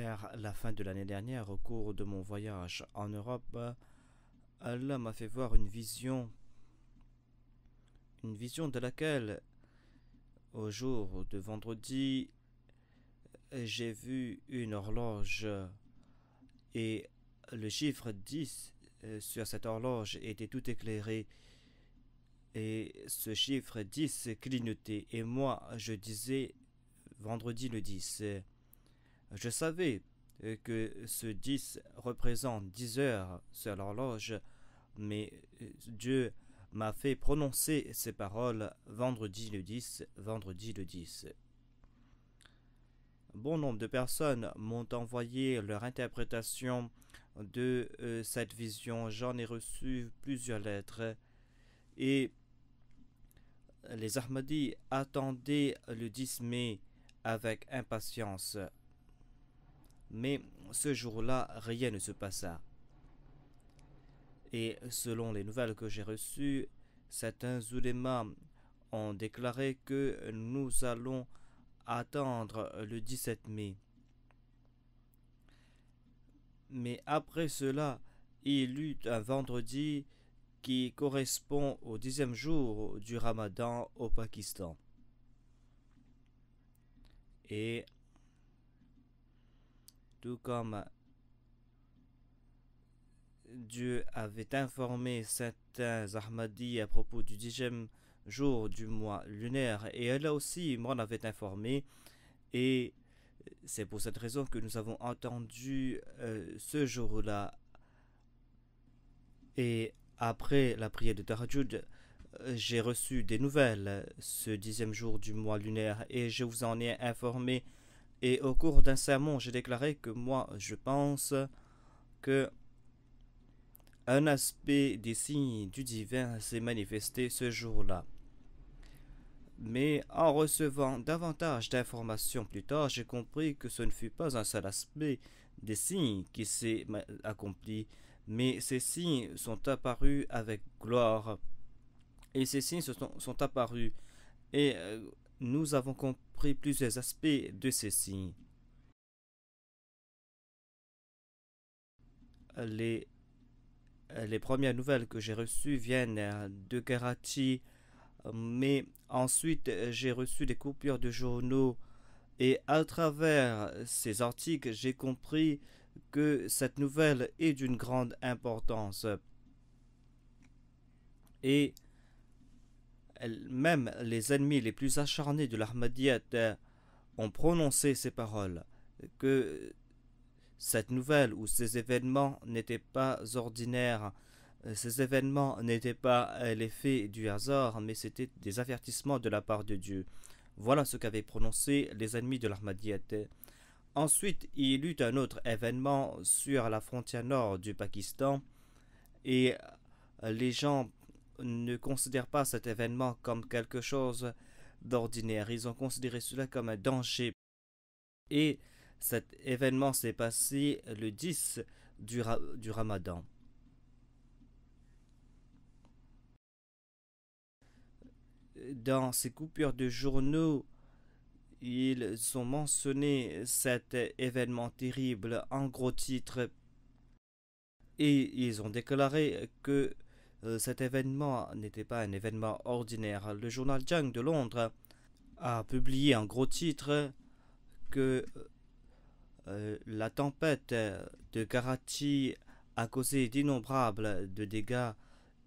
Vers la fin de l'année dernière, au cours de mon voyage en Europe, Allah m'a fait voir une vision de laquelle, au jour de vendredi, j'ai vu une horloge et le chiffre 10 sur cette horloge était tout éclairé et ce chiffre 10 clignotait et moi je disais vendredi le 10. Je savais que ce 10 représente 10 heures sur l'horloge, mais Dieu m'a fait prononcer ces paroles vendredi le 10, vendredi le 10. Bon nombre de personnes m'ont envoyé leur interprétation de cette vision. J'en ai reçu plusieurs lettres et les Ahmadis attendaient le 10 mai avec impatience. Mais ce jour-là, rien ne se passa. Et selon les nouvelles que j'ai reçues, certains oulémas ont déclaré que nous allons attendre le 17 mai. Mais après cela, il eut un vendredi qui correspond au 10e jour du Ramadan au Pakistan. Et tout comme Dieu avait informé certains Ahmadis à propos du 10e jour du mois lunaire, et elle aussi m'en avait informé, et c'est pour cette raison que nous avons entendu ce jour-là. Et après la prière de Tahajjud, j'ai reçu des nouvelles ce 10e jour du mois lunaire et je vous en ai informé. Et au cours d'un sermon, j'ai déclaré que moi, je pense que un aspect des signes du divin s'est manifesté ce jour-là. Mais en recevant davantage d'informations plus tard, j'ai compris que ce ne fut pas un seul aspect des signes qui s'est accompli, mais ces signes sont apparus avec gloire. Et ces signes sont apparus et nous avons compris plusieurs aspects de ces signes. Les premières nouvelles que j'ai reçues viennent de Karachi, mais ensuite j'ai reçu des coupures de journaux et à travers ces articles j'ai compris que cette nouvelle est d'une grande importance. Et même les ennemis les plus acharnés de l'Ahmadiyyat ont prononcé ces paroles, que cette nouvelle ou ces événements n'étaient pas ordinaires, ces événements n'étaient pas l'effet du hasard, mais c'était des avertissements de la part de Dieu. Voilà ce qu'avaient prononcé les ennemis de l'Ahmadiyyat. Ensuite, il y eut un autre événement sur la frontière nord du Pakistan et les gens ne considèrent pas cet événement comme quelque chose d'ordinaire. Ils ont considéré cela comme un danger. Et cet événement s'est passé le 10 du Ramadan. Dans ces coupures de journaux, ils ont mentionné cet événement terrible en gros titres et ils ont déclaré que cet événement n'était pas un événement ordinaire. Le journal Jang de Londres a publié en gros titre que la tempête de Karachi a causé d'innombrables de dégâts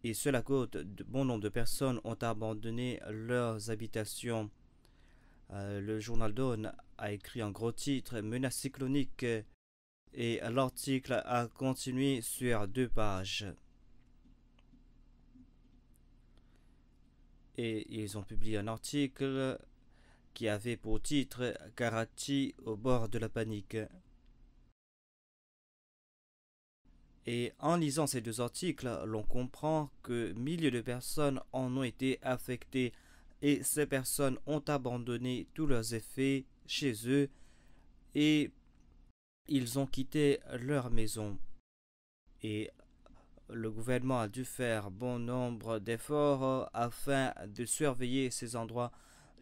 et sur la côte, de bon nombre de personnes ont abandonné leurs habitations. Le journal Dawn a écrit en gros titre menace cyclonique et l'article a continué sur 2 pages. Et ils ont publié un article qui avait pour titre Karachi au bord de la panique. Et en lisant ces 2 articles, l'on comprend que milliers de personnes en ont été affectées et ces personnes ont abandonné tous leurs effets chez eux et ils ont quitté leur maison. Et le gouvernement a dû faire bon nombre d'efforts afin de surveiller ces endroits.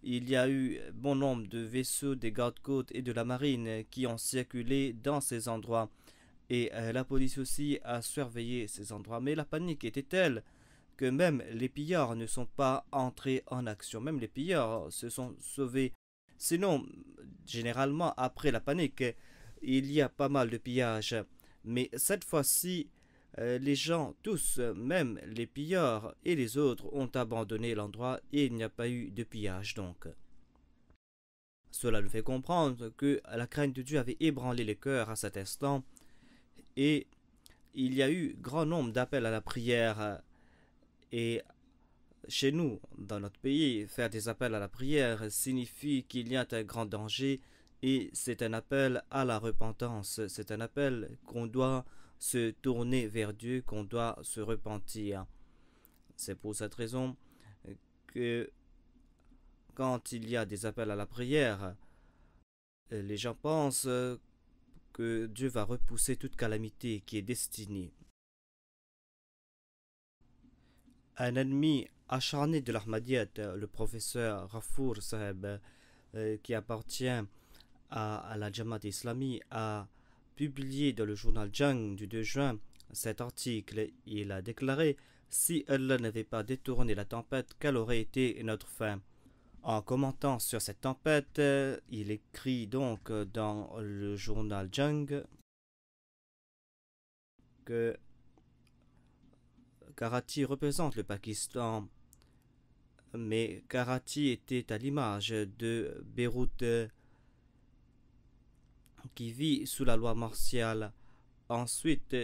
il y a eu bon nombre de vaisseaux des gardes-côtes et de la marine qui ont circulé dans ces endroits. Et la police aussi a surveillé ces endroits. Mais la panique était telle que même les pillards ne sont pas entrés en action. Même les pillards se sont sauvés. Sinon, généralement, après la panique, il y a pas mal de pillages. Mais cette fois-ci, les gens, tous, même les pillards et les autres, ont abandonné l'endroit et il n'y a pas eu de pillage donc. Cela nous fait comprendre que la crainte de Dieu avait ébranlé les cœurs à cet instant et il y a eu grand nombre d'appels à la prière. Et chez nous, dans notre pays, faire des appels à la prière signifie qu'il y a un grand danger et c'est un appel à la repentance. C'est un appel qu'on doit se tourner vers Dieu, qu'on doit se repentir. C'est pour cette raison que quand il y a des appels à la prière, les gens pensent que Dieu va repousser toute calamité qui est destinée. Un ennemi acharné de l'Ahmadiyyat, le professeur Ghafour Saheb, qui appartient à la Jamaat Islami, a publié dans le journal Jang du 2 juin cet article. Il a déclaré: si Allah n'avait pas détourné la tempête, quelle aurait été notre fin? En commentant sur cette tempête, il écrit donc dans le journal Jang que Karachi représente le Pakistan, mais Karachi était à l'image de Beyrouth qui vit sous la loi martiale. Ensuite,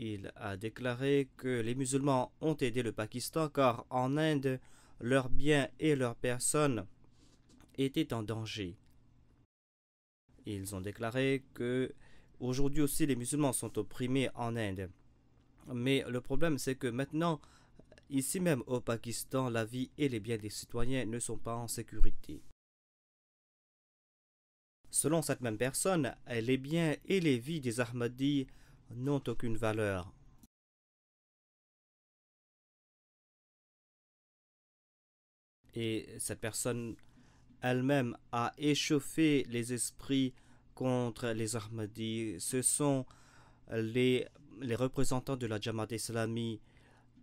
il a déclaré que les musulmans ont aidé le Pakistan car en Inde, leurs biens et leurs personnes étaient en danger. Ils ont déclaré que aujourd'hui aussi les musulmans sont opprimés en Inde. Mais le problème c'est que maintenant, ici même au Pakistan, la vie et les biens des citoyens ne sont pas en sécurité. Selon cette même personne, les biens et les vies des Ahmadis n'ont aucune valeur. Et cette personne elle-même a échauffé les esprits contre les Ahmadis. Ce sont les représentants de la Jamaat Islami.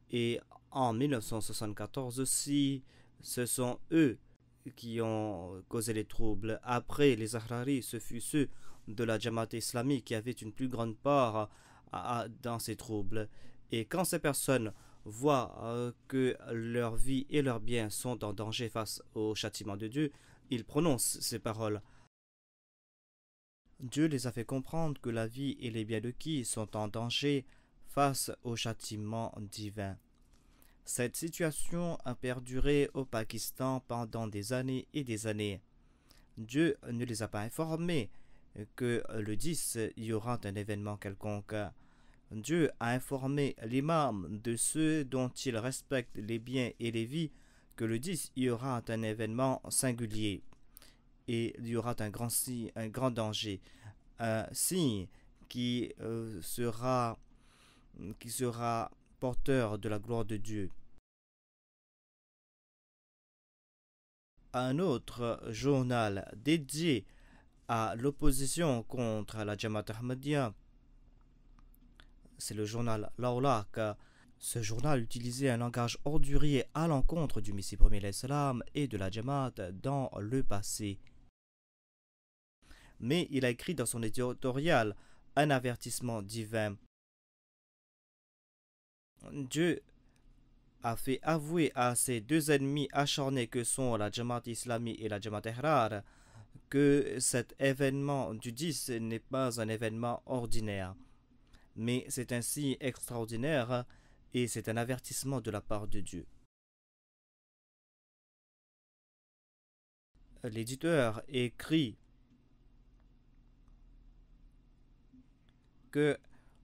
Et en 1974 aussi, ce sont eux qui ont causé les troubles. Après les Ahraris, ce fut ceux de la Jamaat Islami qui avaient une plus grande part dans ces troubles. Et quand ces personnes voient que leur vie et leurs biens sont en danger face au châtiment de Dieu, ils prononcent ces paroles. Dieu les a fait comprendre que la vie et les biens de qui sont en danger face au châtiment divin. Cette situation a perduré au Pakistan pendant des années et des années. Dieu ne les a pas informés que le 10 il y aura un événement quelconque. Dieu a informé l'imam de ceux dont il respecte les biens et les vies que le 10 il y aura un événement singulier et il y aura un grand danger, un signe qui sera porteur de la gloire de Dieu. Un autre journal dédié à l'opposition contre la Jamaat Ahmadiyya, c'est le journal L'Awlaq. Ce journal utilisait un langage ordurier à l'encontre du Messie premier l'Islam et de la Jamaat dans le passé. Mais il a écrit dans son éditorial un avertissement divin. Dieu a fait avouer à ces deux ennemis acharnés que sont la Jamaat Islami et la Jamaat Ihrar que cet événement du 10 n'est pas un événement ordinaire, mais c'est un signe extraordinaire et c'est un avertissement de la part de Dieu. L'éditeur écrit que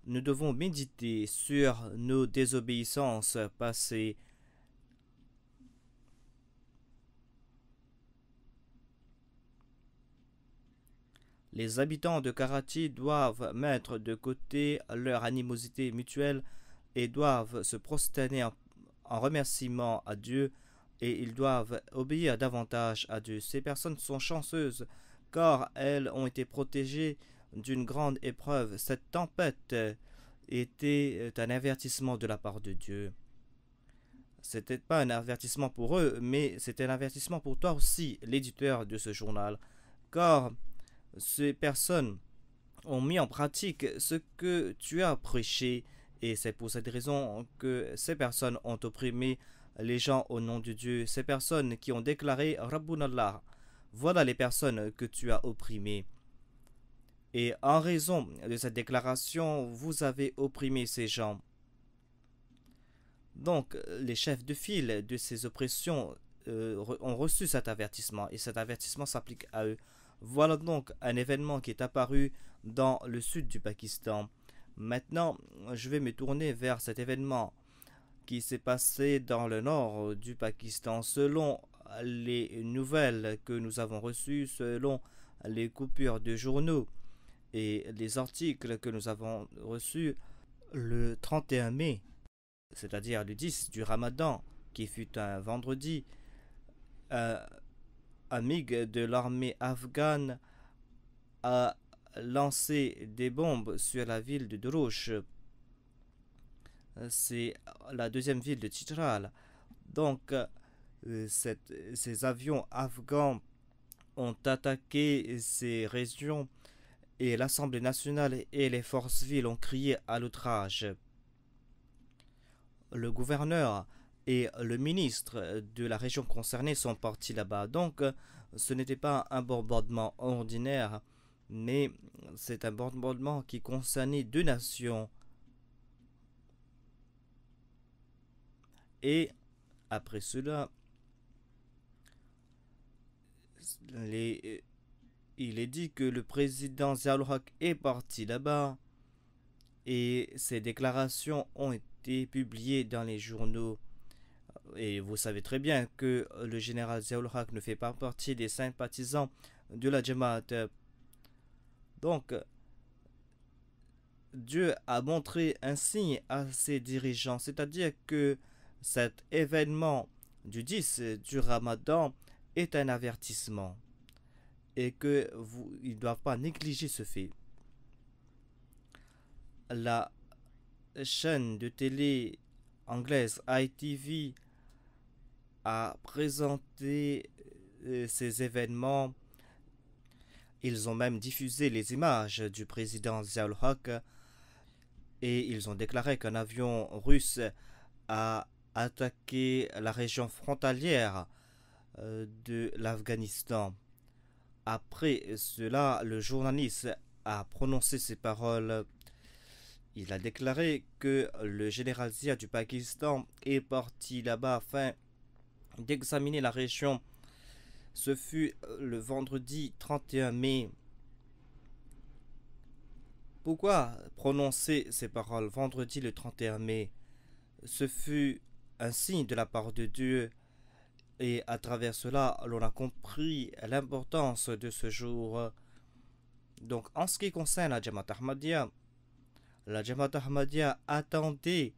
nous devons méditer sur nos désobéissances passées. Les habitants de Karachi doivent mettre de côté leur animosité mutuelle et doivent se prosterner en remerciement à Dieu et ils doivent obéir davantage à Dieu. Ces personnes sont chanceuses car elles ont été protégées d'une grande épreuve. Cette tempête était un avertissement de la part de Dieu. C'était pas un avertissement pour eux, mais c'était un avertissement pour toi aussi, l'éditeur de ce journal. Car ces personnes ont mis en pratique ce que tu as prêché, et c'est pour cette raison que ces personnes ont opprimé les gens au nom de Dieu. Ces personnes qui ont déclaré Rabbun Allah, voilà les personnes que tu as opprimées. Et en raison de cette déclaration, vous avez opprimé ces gens. Donc, les chefs de file de ces oppressions ont reçu cet avertissement et cet avertissement s'applique à eux. Voilà donc un événement qui est apparu dans le sud du Pakistan. Maintenant, je vais me tourner vers cet événement qui s'est passé dans le nord du Pakistan. Selon les nouvelles que nous avons reçues, selon les coupures de journaux et les articles que nous avons reçus, le 31 mai, c'est-à-dire le 10 du Ramadan, qui fut un vendredi, un MiG de l'armée afghane a lancé des bombes sur la ville de Dorouch. C'est la deuxième ville de Chitral. Donc, ces avions afghans ont attaqué ces régions et l'Assemblée nationale et les forces vives ont crié à l'outrage. Le gouverneur et le ministre de la région concernée sont partis là-bas. Donc, ce n'était pas un bombardement ordinaire, mais c'est un bombardement qui concernait deux nations. Et après cela, il est dit que le président Ziaul-Haq est parti là-bas et ses déclarations ont été publiées dans les journaux. Et vous savez très bien que le général Ziaul-Haq ne fait pas partie des sympathisants de la Jamaat. Donc, Dieu a montré un signe à ses dirigeants, c'est-à-dire que cet événement du 10 du Ramadan est un avertissement et qu'ils ne doivent pas négliger ce fait. La chaîne de télé anglaise ITV a présenté ces événements. Ils ont même diffusé les images du président Ziaul-Haq et ils ont déclaré qu'un avion russe a attaqué la région frontalière de l'Afghanistan. Après cela, le journaliste a prononcé ces paroles. Il a déclaré que le général Zia du Pakistan est parti là-bas afin d'examiner la région. Ce fut le vendredi 31 mai. Pourquoi prononcer ces paroles vendredi le 31 mai? Ce fut un signe de la part de Dieu et à travers cela, l'on a compris l'importance de ce jour. Donc, en ce qui concerne la Jamaat Ahmadiyya attendait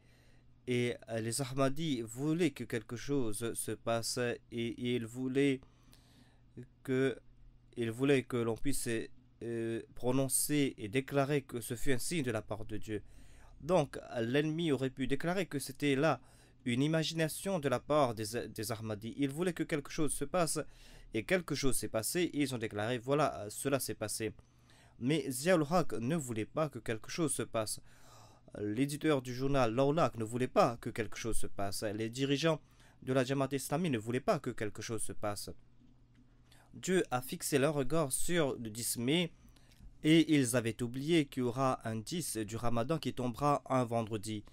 et les Ahmadis voulaient que quelque chose se passe et ils voulaient que l'on puisse prononcer et déclarer que ce fut un signe de la part de Dieu. Donc, l'ennemi aurait pu déclarer que c'était là une imagination de la part des Ahmadis. Ils voulaient que quelque chose se passe et quelque chose s'est passé et ils ont déclaré voilà, cela s'est passé. Mais Ziaul-Haq ne voulait pas que quelque chose se passe. L'éditeur du journal Lawlak ne voulait pas que quelque chose se passe. Les dirigeants de la Jamaat islamique ne voulaient pas que quelque chose se passe. Dieu a fixé leur regard sur le 10 mai et ils avaient oublié qu'il y aura un 10 du Ramadan qui tombera un vendredi.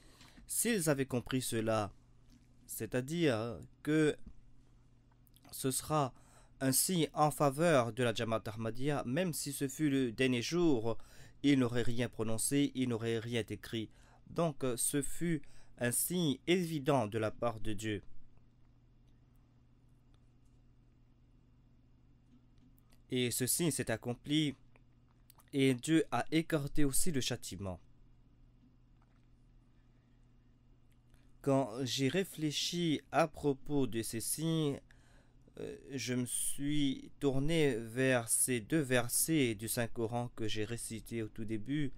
S'ils avaient compris cela, c'est-à-dire que ce sera un signe en faveur de la Jamaat Ahmadiyya, même si ce fut le dernier jour, ils n'auraient rien prononcé, ils n'auraient rien écrit. Donc ce fut un signe évident de la part de Dieu. Et ce signe s'est accompli et Dieu a écarté aussi le châtiment. Quand j'ai réfléchi à propos de ces signes, je me suis tourné vers ces deux versets du Saint-Coran que j'ai récités au tout début.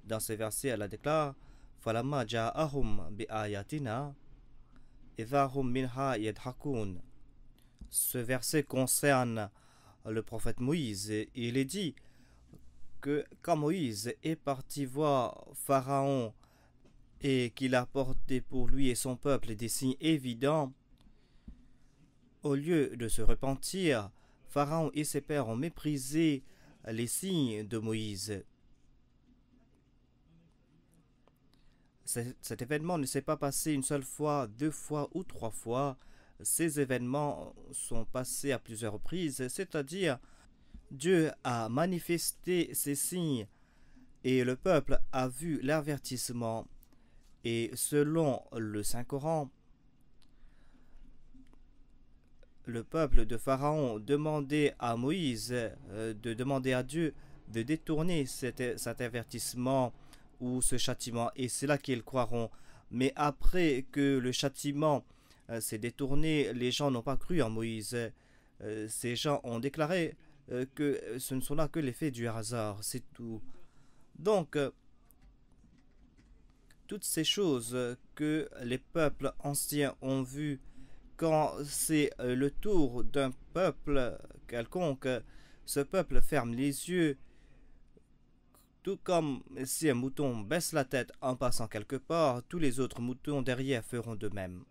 Dans ces versets, Allah déclare Falama ja'ahum bi'ayatina idhahum minha yadhakun. Ce verset concerne le prophète Moïse. Il est dit que quand Moïse est parti voir Pharaon et qu'il a porté pour lui et son peuple des signes évidents, au lieu de se repentir, Pharaon et ses pères ont méprisé les signes de Moïse. Cet événement ne s'est pas passé une seule fois, deux fois ou trois fois. Ces événements sont passés à plusieurs reprises, c'est-à-dire Dieu a manifesté ces signes et le peuple a vu l'avertissement. Et selon le Saint-Coran, le peuple de Pharaon demandait à Moïse de demander à Dieu de détourner cet avertissement ou ce châtiment, et c'est là qu'ils croiront. Mais après que le châtiment s'est détourné, les gens n'ont pas cru en Moïse. Ces gens ont déclaré que ce ne sont là que l'effet du hasard, c'est tout. Donc, toutes ces choses que les peuples anciens ont vues, quand c'est le tour d'un peuple quelconque, ce peuple ferme les yeux, tout comme si un mouton baisse la tête en passant quelque part, tous les autres moutons derrière feront de même.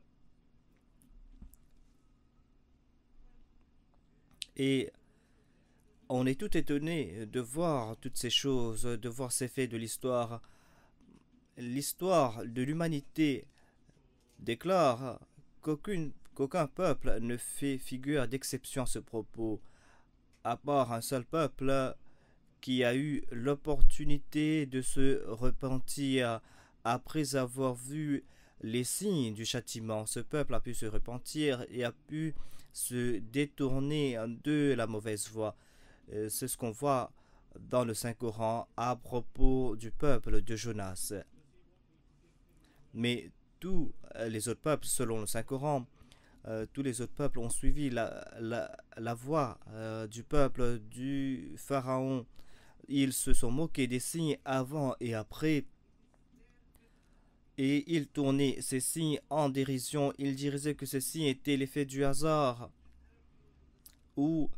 Et on est tout étonné de voir toutes ces choses, de voir ces faits de l'histoire. L'histoire de l'humanité déclare qu'aucun peuple ne fait figure d'exception à ce propos, à part un seul peuple qui a eu l'opportunité de se repentir après avoir vu les signes du châtiment. Ce peuple a pu se repentir et a pu se détourner de la mauvaise voie. C'est ce qu'on voit dans le Saint-Coran à propos du peuple de Jonas. Mais tous les autres peuples, selon le Saint-Coran, tous les autres peuples ont suivi la voie du peuple du Pharaon. Ils se sont moqués des signes avant et après, et ils tournaient ces signes en dérision. Ils disaient que ces signes étaient l'effet du hasard, ou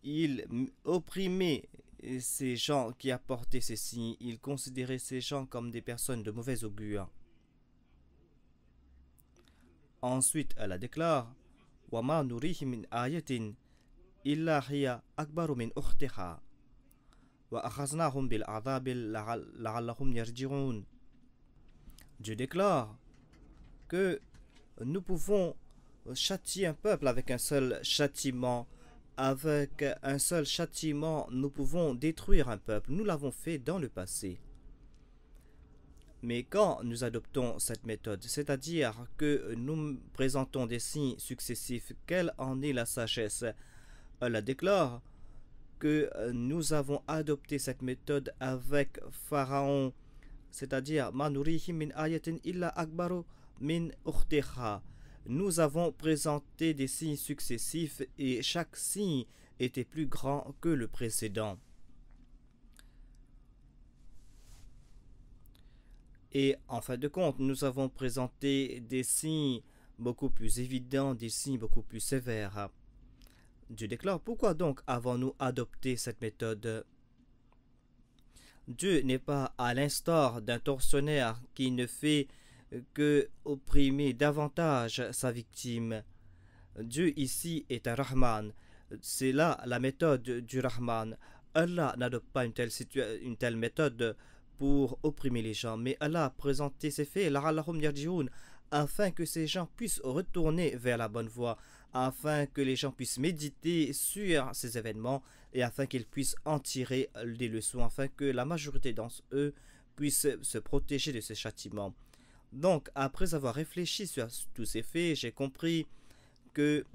ils opprimaient ces gens qui apportaient ces signes. Ils considéraient ces gens comme des personnes de mauvais augure. Ensuite, elle déclare وَمَا نُرِيهِ مِنْ آيَةٍ إِلَّا هِيَ أَكْبَرُ مِنْ أُخْتِهَا وَأَخَذْنَاهُمْ بِالْعَذَابِ لَعَلَّهُمْ يَرْجِعُونَ. Dieu déclare que nous pouvons châtier un peuple avec un seul châtiment. Avec un seul châtiment, nous pouvons détruire un peuple. Nous l'avons fait dans le passé. Mais quand nous adoptons cette méthode, c'est-à-dire que nous présentons des signes successifs, quelle en est la sagesse? Allah déclare que nous avons adopté cette méthode avec Pharaon, c'est-à-dire Manurihim min ayatin illa akbaru min ukhtiha. Nous avons présenté des signes successifs et chaque signe était plus grand que le précédent. Et en fin de compte, nous avons présenté des signes beaucoup plus évidents, des signes beaucoup plus sévères. Dieu déclare, pourquoi donc avons-nous adopté cette méthode? Dieu n'est pas à l'instar d'un tortionnaire qui ne fait que opprimer davantage sa victime. Dieu ici est un Rahman. C'est là la méthode du Rahman. Allah n'adopte pas une telle méthode pour opprimer les gens, mais Allah a présenté ces faits afin que ces gens puissent retourner vers la bonne voie, afin que les gens puissent méditer sur ces événements et afin qu'ils puissent en tirer des leçons, afin que la majorité d'entre eux puissent se protéger de ces châtiments. Donc, après avoir réfléchi sur tous ces faits, j'ai compris que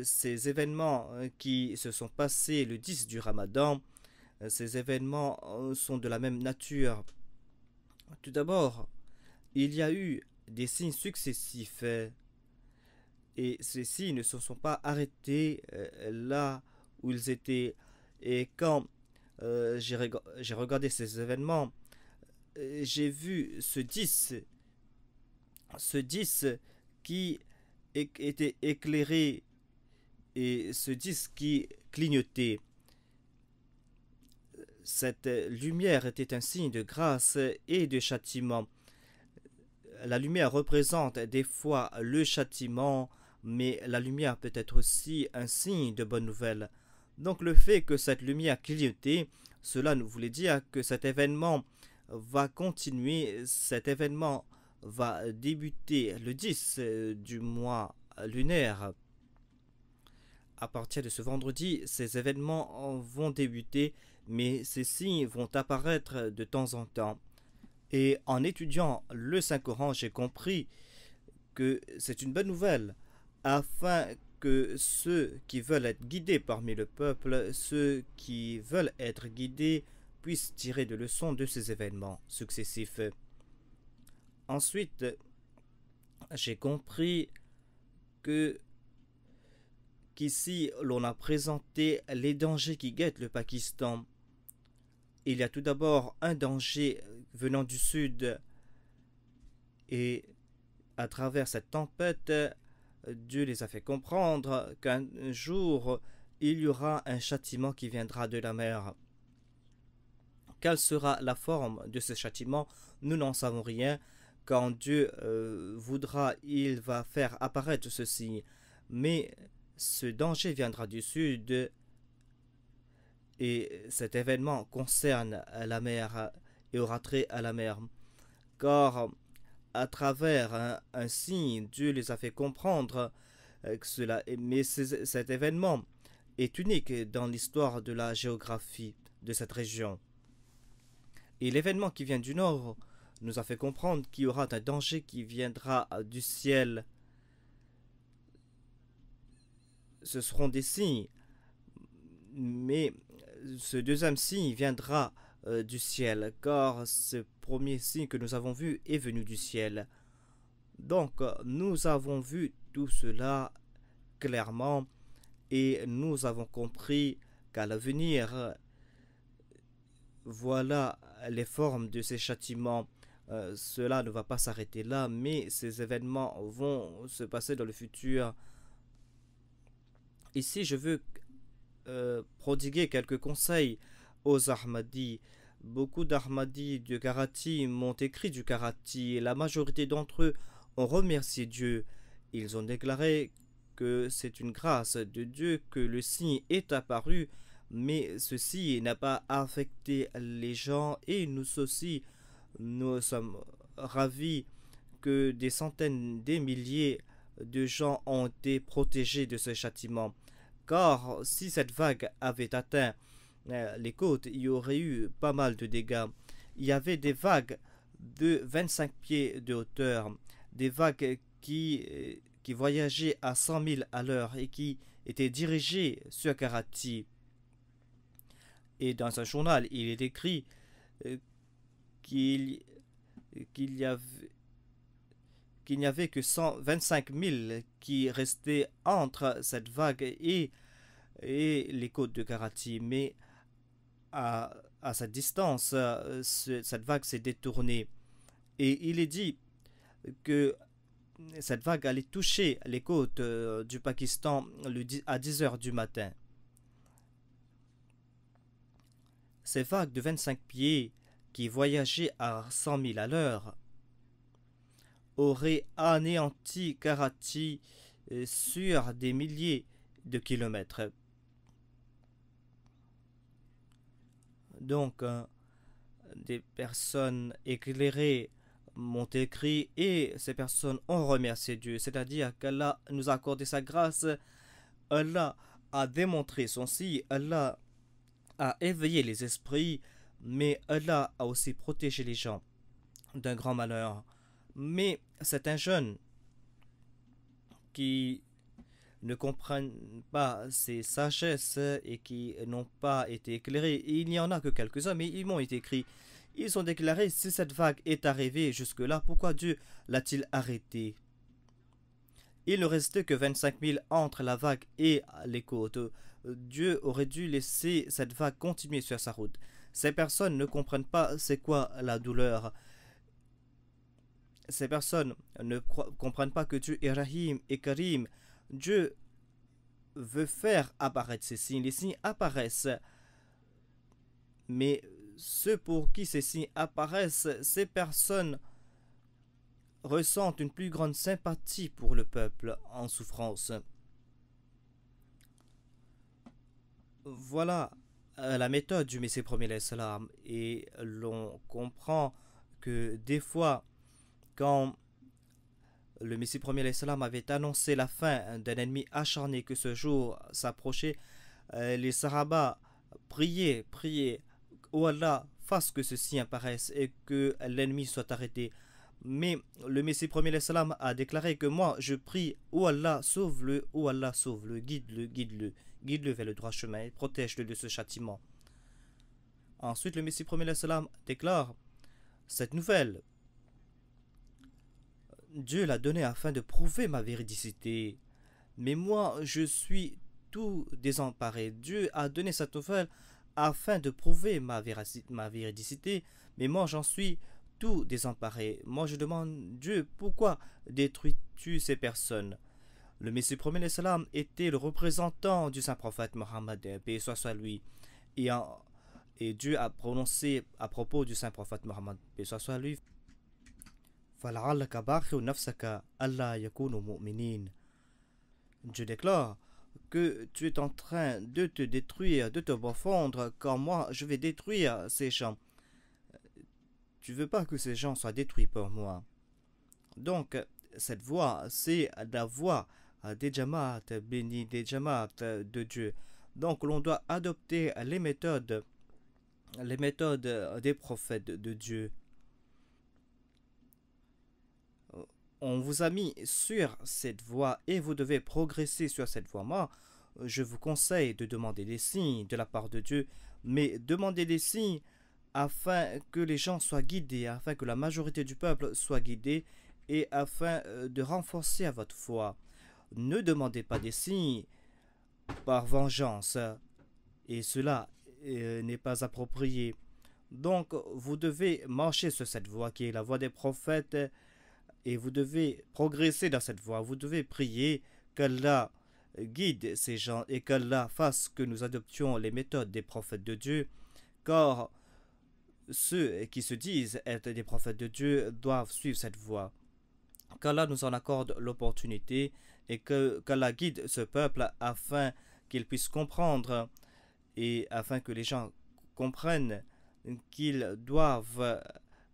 ces événements qui se sont passés le 10 du Ramadan, ces événements sont de la même nature. Tout d'abord, il y a eu des signes successifs. Et ces signes ne se sont pas arrêtés là où ils étaient. Et quand j'ai regardé ces événements, j'ai vu ce 10 qui était éclairé et ce 10 qui clignotait. Cette lumière était un signe de grâce et de châtiment. La lumière représente des fois le châtiment, mais la lumière peut être aussi un signe de bonne nouvelle. Donc le fait que cette lumière clignotait, cela nous voulait dire que cet événement va continuer, cet événement va débuter le 10 du mois lunaire. À partir de ce vendredi, ces événements vont débuter, mais ces signes vont apparaître de temps en temps. Et en étudiant le Saint-Coran, j'ai compris que c'est une bonne nouvelle, afin que ceux qui veulent être guidés parmi le peuple, ceux qui veulent être guidés, puissent tirer de leçons de ces événements successifs. Ensuite, j'ai compris que qu'ici l'on a présenté les dangers qui guettent le Pakistan. Il y a tout d'abord un danger venant du sud, et à travers cette tempête, Dieu les a fait comprendre qu'un jour il y aura un châtiment qui viendra de la mer. Quelle sera la forme de ce châtiment? Nous n'en savons rien. Quand Dieu voudra, il va faire apparaître ce signe. Mais ce danger viendra du sud, et cet événement concerne la mer et aura trait à la mer. Car à travers un signe, Dieu les a fait comprendre que cela. Mais cet événement est unique dans l'histoire de la géographie de cette région. Et l'événement qui vient du nord nous a fait comprendre qu'il y aura un danger qui viendra du ciel. Ce seront des signes, mais ce deuxième signe viendra du ciel, car ce premier signe que nous avons vu est venu du ciel. Donc nous avons vu tout cela clairement, et nous avons compris qu'à l'avenir, voilà les formes de ces châtiments. Cela ne va pas s'arrêter là, mais ces événements vont se passer dans le futur. Ici, je veux prodiguer quelques conseils aux Ahmadis. Beaucoup d'Ahmadis de Karachi m'ont écrit du Karachi, et la majorité d'entre eux ont remercié Dieu. Ils ont déclaré que c'est une grâce de Dieu que le signe est apparu, mais ceci n'a pas affecté les gens, et nous aussi, nous sommes ravis que des centaines, des milliers de gens ont été protégés de ce châtiment. Car si cette vague avait atteint les côtes, il y aurait eu pas mal de dégâts. Il y avait des vagues de 25 pieds de hauteur, des vagues qui voyageaient à 100 000 à l'heure et qui étaient dirigées sur Karachi. Et dans un journal, il est écrit qu'il n'y avait que 125 000 qui restaient entre cette vague et les côtes de Karachi. Mais à cette distance, cette vague s'est détournée. Et il est dit que cette vague allait toucher les côtes du Pakistan à 10 heures du matin. Ces vagues de 25 pieds qui voyageaient à 100 000 à l'heure auraient anéanti Karachi sur des milliers de kilomètres. Donc, des personnes éclairées m'ont écrit, et ces personnes ont remercié Dieu, c'est-à-dire qu'Allah nous a accordé sa grâce, Allah a démontré son signe, Allah a éveillé les esprits, mais Allah a aussi protégé les gens d'un grand malheur. Mais c'est un jeune qui ne comprennent pas ces sagesses et qui n'ont pas été éclairés. Et il n'y en a que quelques-uns, mais ils m'ont été écrits. Ils ont déclaré, si cette vague est arrivée jusque-là, pourquoi Dieu l'a-t-il arrêtée? Il ne restait que 25 000 entre la vague et les côtes. Dieu aurait dû laisser cette vague continuer sur sa route. Ces personnes ne comprennent pas c'est quoi la douleur. Ces personnes ne comprennent pas que Dieu est Rahim et Karim. Dieu veut faire apparaître ces signes. Les signes apparaissent. Mais ceux pour qui ces signes apparaissent, ces personnes ressentent une plus grande sympathie pour le peuple en souffrance. Voilà la méthode du Messie premier l'Islam. Et l'on comprend que des fois, quand le Messie premier l'Islam avait annoncé la fin d'un ennemi acharné, que ce jour s'approchait, les Sahaba priaient, oh Allah, fasse que ceci apparaisse et que l'ennemi soit arrêté. Mais le Messie premier l'Islam a déclaré que moi je prie, oh Allah, sauve-le, oh Allah, sauve-le, guide-le vers le droit chemin et protège-le de ce châtiment. Ensuite, le Messie premier l'Islam déclare cette nouvelle. Dieu l'a donnée afin de prouver ma véridicité. Mais moi, je suis tout désemparé. Dieu a donné cette nouvelle afin de prouver ma véridicité, mais moi j'en suis tout désemparé. Moi je demande Dieu, pourquoi détruis-tu ces personnes? Le Messie premier l'Islam était le représentant du saint prophète Mohammed, paix soit sur lui. Et Dieu a prononcé à propos du saint prophète Mohammed, paix soit sur lui, Dieu déclare que tu es en train de te détruire, de te morfondre, quand moi je vais détruire ces gens. Tu veux pas que ces gens soient détruits par moi. Donc, cette voie, c'est la voie des Jamaat bénis, des Jamaat de Dieu. Donc, l'on doit adopter les méthodes des prophètes de Dieu. On vous a mis sur cette voie et vous devez progresser sur cette voie. Moi, je vous conseille de demander des signes de la part de Dieu, mais demandez des signes afin que les gens soient guidés, afin que la majorité du peuple soit guidée et afin de renforcer à votre foi. Ne demandez pas des signes par vengeance et cela n'est pas approprié. Donc, vous devez marcher sur cette voie qui est la voie des prophètes et vous devez progresser dans cette voie. Vous devez prier qu'Allah guide ces gens et qu'Allah fasse que nous adoptions les méthodes des prophètes de Dieu, car ceux qui se disent être des prophètes de Dieu doivent suivre cette voie. Qu'Allah nous en accorde l'opportunité et qu'Allah guide ce peuple afin qu'il puisse comprendre et afin que les gens comprennent qu'ils doivent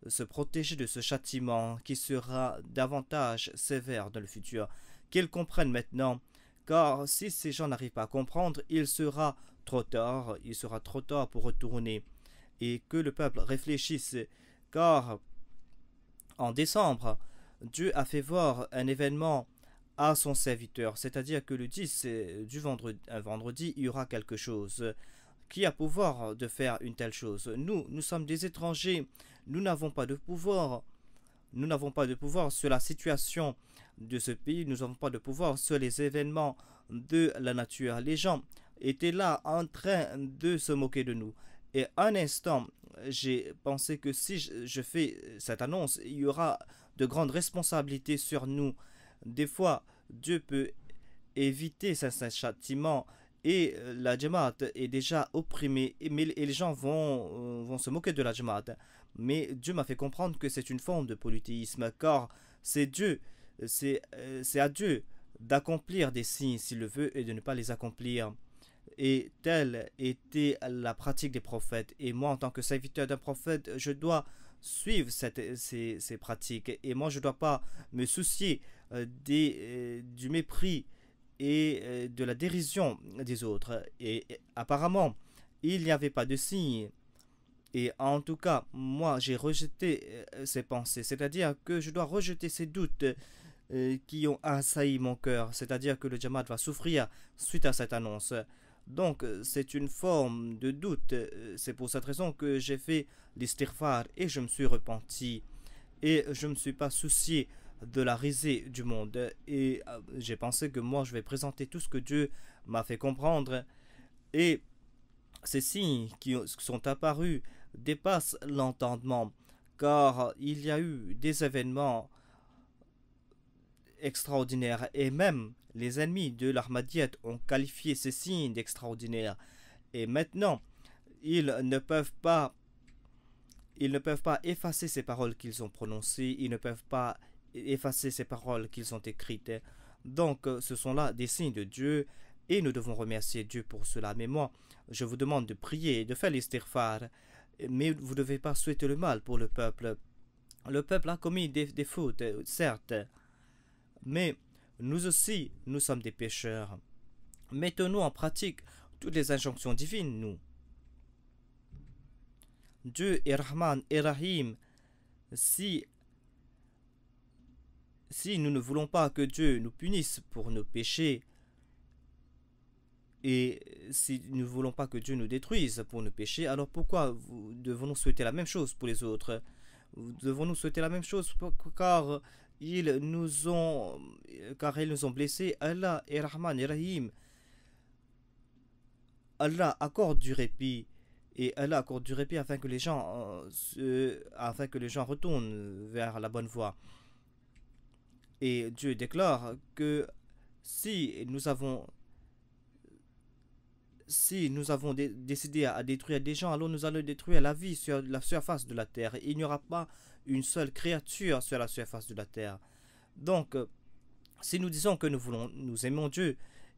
se protéger de ce châtiment qui sera davantage sévère dans le futur. Qu'ils comprennent maintenant, car si ces gens n'arrivent pas à comprendre, il sera trop tard pour retourner. Et que le peuple réfléchisse, car en décembre, Dieu a fait voir un événement à son serviteur, c'est-à-dire que le 10 du vendredi, il y aura quelque chose. Qui a pouvoir de faire une telle chose? Nous sommes des étrangers, nous n'avons pas de pouvoir. Nous n'avons pas de pouvoir sur la situation de ce pays, nous n'avons pas de pouvoir sur les événements de la nature. Les gens étaient là en train de se moquer de nous. Et un instant, j'ai pensé que si je fais cette annonce, il y aura de grandes responsabilités sur nous. Des fois, Dieu peut éviter certains châtiments et la Jamaat est déjà opprimée et les gens vont se moquer de la Jamaat. Mais Dieu m'a fait comprendre que c'est une forme de polythéisme, car c'est à Dieu d'accomplir des signes s'il le veut et de ne pas les accomplir. Et telle était la pratique des prophètes. Et moi, en tant que serviteur d'un prophète, je dois suivre ces pratiques. Et moi, je ne dois pas me soucier du mépris et de la dérision des autres. Et apparemment, il n'y avait pas de signe. Et en tout cas, moi, j'ai rejeté ces pensées. C'est-à-dire que je dois rejeter ces doutes qui ont assailli mon cœur. C'est-à-dire que le Jamaat va souffrir suite à cette annonce. Donc, c'est une forme de doute. C'est pour cette raison que j'ai fait l'istighfar et je me suis repenti. Et je ne me suis pas soucié de la risée du monde. Et j'ai pensé que moi, je vais présenter tout ce que Dieu m'a fait comprendre. Et ces signes qui sont apparus dépassent l'entendement, car il y a eu des événements extraordinaires et même les ennemis de l'Ahmadiyyat ont qualifié ces signes d'extraordinaires. Et maintenant, ils ne peuvent pas ils ne peuvent pas effacer ces paroles qu'ils ont prononcées, ils ne peuvent pas effacer ces paroles qu'ils ont écrites. Donc, ce sont là des signes de Dieu et nous devons remercier Dieu pour cela. Mais moi, je vous demande de prier et de faire l'istighfar, mais vous ne devez pas souhaiter le mal pour le peuple. Le peuple a commis des fautes, certes, mais nous aussi, nous sommes des pécheurs. Mettons-nous en pratique toutes les injonctions divines, nous. Dieu est Rahman et Rahim. Si, si nous ne voulons pas que Dieu nous punisse pour nos péchés, et si nous ne voulons pas que Dieu nous détruise pour nos péchés, alors pourquoi devons-nous souhaiter la même chose pour les autres? Devons-nous souhaiter la même chose car ils nous ont blessés. Allah est Rahman et Rahim. Allah accorde du répit et Allah accorde du répit afin que les gens retournent vers la bonne voie. Et Dieu déclare que si nous avons décidé à détruire des gens, alors nous allons détruire la vie sur la surface de la terre. Il n'y aura pas une seule créature sur la surface de la terre. Donc, si nous disons que nous aimons Dieu,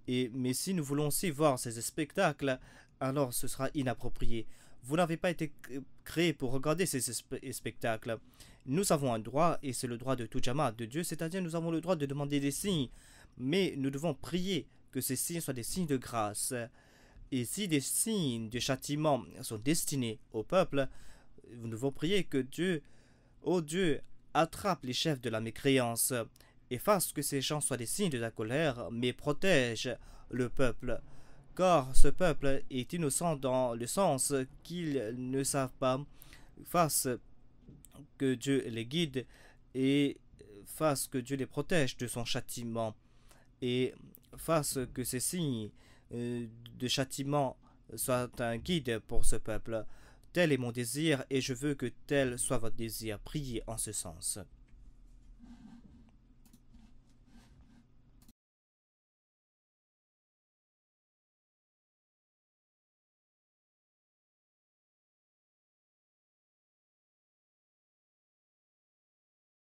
mais si nous voulons aussi voir ces spectacles, alors ce sera inapproprié. Vous n'avez pas été créé pour regarder ces spectacles. Nous avons un droit, et c'est le droit de tout Jamaat de Dieu, c'est-à-dire nous avons le droit de demander des signes, mais nous devons prier que ces signes soient des signes de grâce. Et si des signes de châtiment sont destinés au peuple, nous devons prier que Dieu, ô Dieu, attrape les chefs de la mécréance et fasse que ces gens soient des signes de la colère, mais protège le peuple. Car ce peuple est innocent dans le sens qu'ils ne savent pas. Fasse que Dieu les guide et fasse que Dieu les protège de son châtiment et fasse que ces signes de châtiment soient un guide pour ce peuple. Tel est mon désir et je veux que tel soit votre désir. Priez en ce sens.